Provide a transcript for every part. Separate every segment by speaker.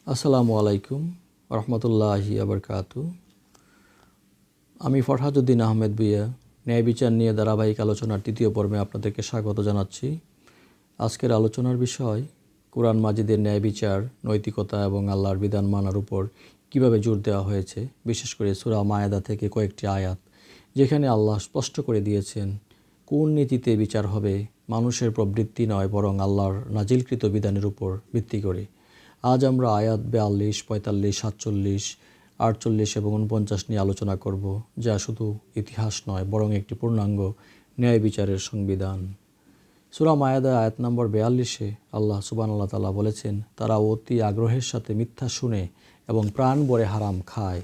Speaker 1: আসসালামু আলাইকুম রহমতুল্লাহি আবরকাতু। আমি ফরহাদুদ্দিন আহমেদ ভূঁইয়া ন্যায় বিচার নিয়ে ধারাবাহিক আলোচনার তৃতীয় পর্বে আপনাদেরকে স্বাগত জানাচ্ছি। আজকের আলোচনার বিষয় কুরআন মাজিদের ন্যায় বিচার, নৈতিকতা এবং আল্লাহর বিধান মানার উপর কীভাবে জোর দেওয়া হয়েছে, বিশেষ করে সূরা মায়েদা থেকে কয়েকটি আয়াত, যেখানে আল্লাহ স্পষ্ট করে দিয়েছেন কোন নীতিতে বিচার হবে মানুষের প্রবৃত্তি নয়, বরং আল্লাহর নাজিলকৃত বিধানের উপর ভিত্তি করে। আজ আমরা আয়াত 42, 45, 47, 48 এবং 49 নিয়ে আলোচনা করব, যা শুধু ইতিহাস নয় বরং একটি পূর্ণাঙ্গ ন্যায় বিচারের সংবিধান। সূরা মায়েদা আয়াত নম্বর 42-এ আল্লাহ সুবহানাহু তাআলা বলেছেন, তারা অতি আগ্রহের সাথে মিথ্যা শুনে এবং প্রাণ ভরে হারাম খায়।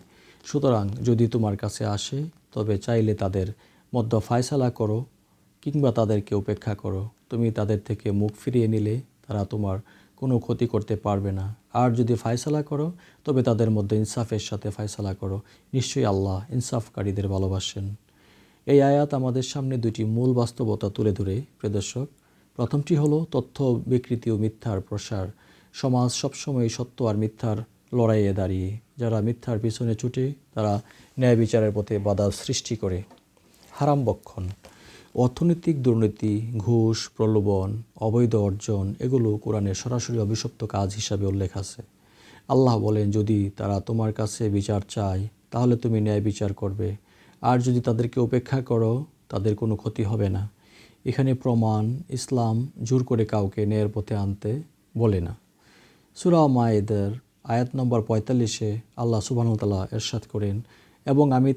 Speaker 1: সুতরাং যদি তোমার কাছে আসে তবে চাইলে তাদের মধ্যে ফায়সালা করো কিংবা তাদেরকে উপেক্ষা করো। তুমি তাদের থেকে মুখ ফিরিয়ে নিলে তারা তোমার কোনো ক্ষতি করতে পারবে না। আর যদি ফায়সালা করো তবে তাদের মধ্যে ইনসাফের সাথে ফায়সালা করো। নিশ্চয়ই আল্লাহ ইনসাফকারীদের ভালোবাসেন। এই আয়াত আমাদের সামনে দুটি মূল বাস্তবতা তুলে ধরে, প্রিয় দর্শক। প্রথমটি হলো তথ্য বিকৃতি ও মিথ্যার প্রসার। সমাজ সবসময় সত্য আর মিথ্যার লড়াইয়ে দাঁড়িয়ে। যারা মিথ্যার পিছনে ছুটে তারা ন্যায় বিচারের পথে বাধা সৃষ্টি করে। হারাম বক্ষণ, অর্থনৈতিক দুর্নীতি, ঘুষ, প্রলোভন, অবৈধ অর্জন, এগুলো কোরআনের সরাসরি অভিশপ্ত কাজ হিসাবে উল্লেখ আছে। আল্লাহ বলেন, যদি তারা তোমার কাছে বিচার চায় তাহলে তুমি ন্যায় বিচার করবে, আর যদি তাদেরকে উপেক্ষা করো তাদের কোনো ক্ষতি হবে না। এখানে প্রমাণ, ইসলাম জোর করে কাউকে ন্যায়ের পথে আনতে বলে না। সূরা মায়েদার আয়াত নম্বর 45-এ আল্লাহ সুবহানাহু তাআলা ইরশাদ করেন, এবং আমি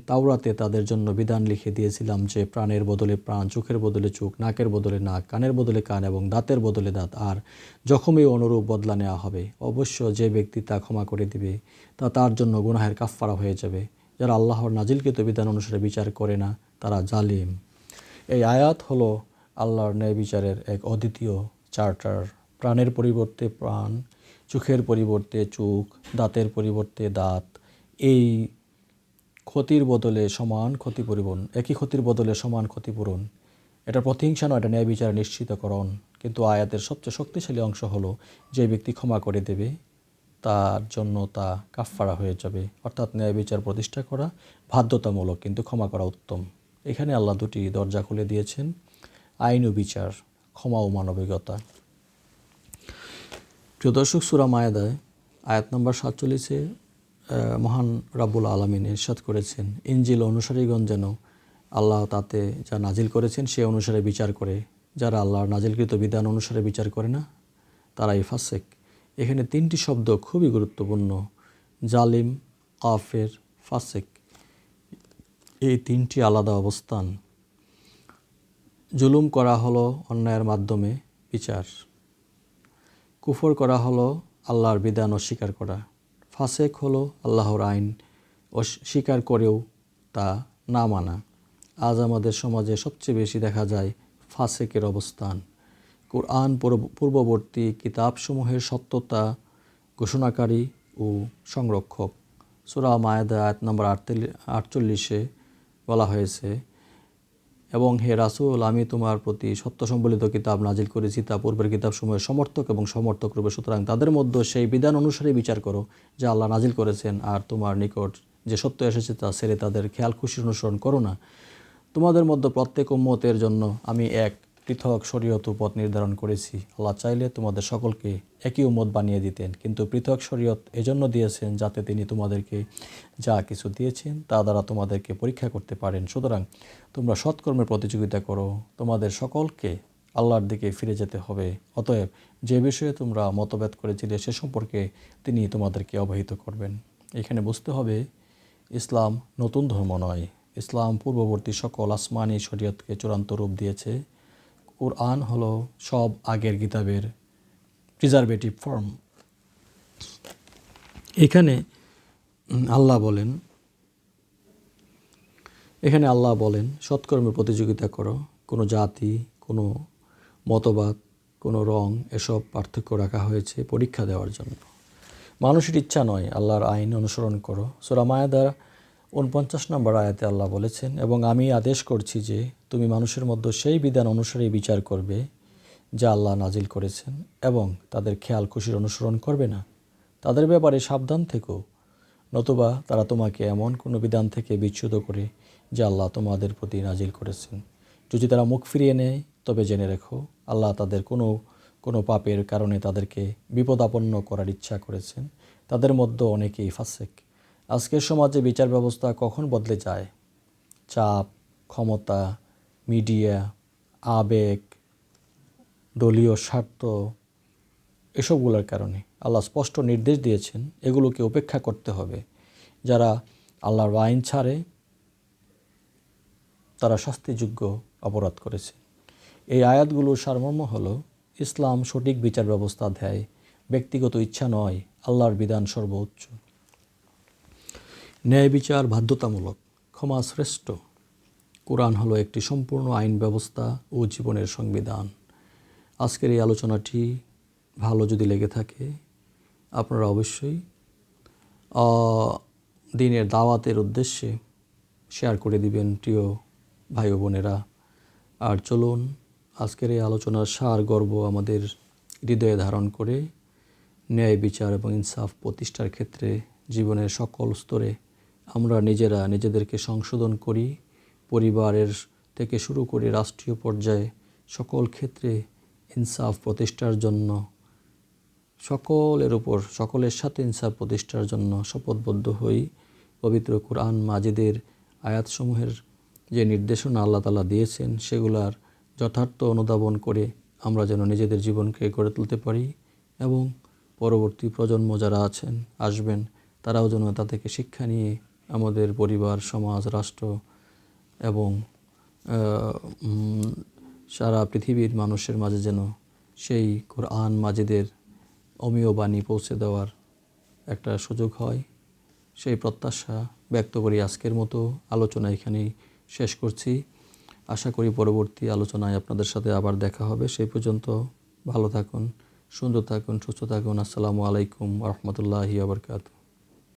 Speaker 1: তাওরাতে তাদের জন্য বিধান লিখে দিয়েছিলাম যে প্রাণের বদলে প্রাণ, চোখের বদলে চোখ, নাকের বদলে নাক, কানের বদলে কান এবং দাঁতের বদলে দাঁত, আর জখমে অনুরূপ বদলা নেওয়া হবে। অবশ্য যে ব্যক্তি তা ক্ষমা করে দিবে তা তার জন্য গুনাহের কাফফারা হয়ে যাবে। যারা আল্লাহর নাজিলকৃত বিধান অনুসারে বিচার করে না তারা জালিম। এই আয়াত হলো আল্লাহর ন্যায় বিচারের এক অদ্বিতীয় চার্টার। প্রাণের পরিবর্তে প্রাণ, চোখের পরিবর্তে চোখ, দাঁতের পরিবর্তে দাঁত, এই ক্ষতির বদলে সমান ক্ষতিপূরণ, একই ক্ষতির বদলে সমান ক্ষতিপূরণ। এটা প্রতিহিংসা নয়, এটা ন্যায় বিচার নিশ্চিতকরণ। কিন্তু আয়াতের সবচেয়ে শক্তিশালী অংশ হলো, যে ব্যক্তি ক্ষমা করে দেবে তার জন্য তা কাফফারা হয়ে যাবে। অর্থাৎ ন্যায় বিচার প্রতিষ্ঠা করা বাধ্যতামূলক, কিন্তু ক্ষমা করা উত্তম। এখানে আল্লাহ দুটি দরজা খুলে দিয়েছেন, আইন ও বিচার, ক্ষমা ও মানবিকতা। প্রিয় দর্শক, সূরা মায়েদায় আয়াত নম্বর 47-এ মহান রাব্বুল আলামিন ইরশাদ করেছেন, ইনজিল অনুসারীগণ যেন আল্লাহ তাতে যা নাজিল করেছেন সে অনুসারে বিচার করে। যারা আল্লাহর নাজিলকৃত বিধান অনুসারে বিচার করে না তারাই ফাসেক। এখানে তিনটি শব্দ খুবই গুরুত্বপূর্ণ: জালিম, কাফের, ফাসেক। এই তিনটি আলাদা অবস্থান। জুলুম করা হলো অন্যায়ের মাধ্যমে বিচার, কুফর করা হলো আল্লাহর বিধান অস্বীকার করা, ফাসেক হলো আল্লাহর আইন স্বীকার করেও তা না মানা। আজ আমাদের সমাজে সবচেয়ে বেশি দেখা যায় ফাসেকের অবস্থান। কুরআন পূর্ববর্তী কিতাবসমূহের সত্যতা ঘোষণাকারী ও সংরক্ষক। সূরা মায়েদা আয়াত নম্বর 48-এ বলা হয়েছে, এবং হে রাসূল, আমি তোমার প্রতি সত্য সম্বলিত কিতাব নাজিল করেছি, তা পূর্বের কিতাবসমূহের সমর্থক এবং সমর্থক রূপে। সুতরাং তাদের মধ্যে সেই বিধান অনুসারে বিচার করো যা আল্লাহ নাজিল করেছেন, আর তোমার নিকট যে সত্য এসেছে তা ছেড়ে তাদের খেয়াল খুশির অনুসরণ করো না। তোমাদের মধ্যে প্রত্যেক উম্মতের জন্য আমি এক পৃথক শরীয়ত ও পথ নির্ধারণ করেছি। আল্লাহ চাইলে তোমাদের সকলকে একই উম্মত বানিয়ে দিতেন, কিন্তু পৃথক শরীয়ত এজন্য দিয়েছেন যাতে তিনি তোমাদেরকে যা কিছু দিয়েছেন তা দ্বারা তোমাদেরকে পরীক্ষা করতে পারেন। সুতরাং তোমরা সৎকর্মের প্রতিযোগিতা করো। তোমাদের সকলকে আল্লাহর দিকে ফিরে যেতে হবে। অতএব যে বিষয়ে তোমরা মতভেদ করেছিলে সে সম্পর্কে তিনি তোমাদেরকে অবহিত করবেন। এখানে বুঝতে হবে, ইসলাম নতুন ধর্ম নয়। ইসলাম পূর্ববর্তী সকল আসমানি শরীয়তকে চূড়ান্ত রূপ দিয়েছে। কুরআন হলো সব আগের কিতাবের প্রিজারভেটিভ ফর্ম। এখানে আল্লাহ বলেন সৎকর্মের প্রতিযোগিতা করো। কোনো জাতি, কোনো মতবাদ, কোনো রং, এসব পার্থক্য রাখা হয়েছে পরীক্ষা দেওয়ার জন্য। মানুষের ইচ্ছা নয়, আল্লাহর আইন অনুসরণ করো। সূরা মায়েদার 49 নম্বর আয়াতে আল্লাহ বলেছেন, এবং আমি আদেশ করছি যে তুমি মানুষের মধ্যে সেই বিধান অনুসারে বিচার করবে যা আল্লাহ নাজিল করেছেন, এবং তাদের খেয়াল খুশির অনুসরণ করবে না। তাদের ব্যাপারে সাবধান থেকো, নতুবা তারা তোমাকে এমন কোনো বিধান থেকে বিচ্যুত করে যা আল্লাহ তোমাদের প্রতি নাজিল করেছেন। যদি তারা মুখ ফিরিয়ে নেয় তবে জেনে রেখো আল্লাহ তাদের কোনো পাপের কারণে তাদেরকে বিপদাপন্ন করার ইচ্ছা করেছেন। তাদের মধ্যে অনেকেই ফাসেক। আজকের সমাজে বিচার ব্যবস্থা কখন বদলে যায়? চাপ, ক্ষমতা, মিডিয়া, আবেগ, দলীয় স্বার্থ, এসবগুলোর কারণে। আল্লাহ স্পষ্ট নির্দেশ দিয়েছেন এগুলোকে উপেক্ষা করতে হবে। যারা আল্লাহর আইন ছাড়ে তারা শাস্তিযোগ্য অপরাধ করেছে। এই আয়াতগুলোর সারমর্ম হলো ইসলাম সঠিক বিচার ব্যবস্থা দেয়, ব্যক্তিগত ইচ্ছা নয়, আল্লাহর বিধান সর্বোচ্চ। ন্যায় বিচার বাধ্যতামূলক, ক্ষমা শ্রেষ্ঠ। কোরআন হলো একটি সম্পূর্ণ আইন ব্যবস্থা ও জীবনের সংবিধান। আজকের এই আলোচনাটি ভালো যদি লেগে থাকে আপনারা অবশ্যই দিনের দাওয়াতের উদ্দেশ্যে শেয়ার করে দিবেন প্রিয় ভাই ও বোনেরা। আর চলুন আজকের এই আলোচনার সার গর্ব আমাদের হৃদয়ে ধারণ করে ন্যায় বিচার এবং ইনসাফ প্রতিষ্ঠার ক্ষেত্রে জীবনের সকল স্তরে আমরা নিজেদেরকে সংশোধন করি। পরিবারের থেকে শুরু করে রাষ্ট্রীয় পর্যায়ে সকল ক্ষেত্রে ইনসাফ প্রতিষ্ঠার জন্য সকলের সাথে ইনসাফ প্রতিষ্ঠার জন্য শপথবদ্ধ হই। পবিত্র কুরআন মাজিদের আয়াতসমূহের যে নির্দেশনা আল্লাহ তাআলা দিয়েছেন সেগুলার যথার্থ অনুধাবন করে আমরা যেন নিজেদের জীবনকে গড়ে তুলতে পারি এবং পরবর্তী প্রজন্ম যারা আসবেন তারাও যেন তা থেকে শিক্ষা নিয়ে আমাদের পরিবার, সমাজ, রাষ্ট্র এবং সারা পৃথিবীর মানুষের মাঝে যেন সেই কুরআন মাজিদের অমীয় বাণী পৌঁছে দেওয়ার একটা সুযোগ হয়, সেই প্রত্যাশা ব্যক্ত করি আজকের মতো আলোচনা এখানেই শেষ করছি। আশা করি পরবর্তী আলোচনায় আপনাদের সাথে আবার দেখা হবে। সেই পর্যন্ত ভালো থাকুন, সুন্দর থাকুন, সুস্থ থাকুন। আসসালামু আলাইকুম ওয়া রাহমাতুল্লাহি ওয়া বারাকাতুহু।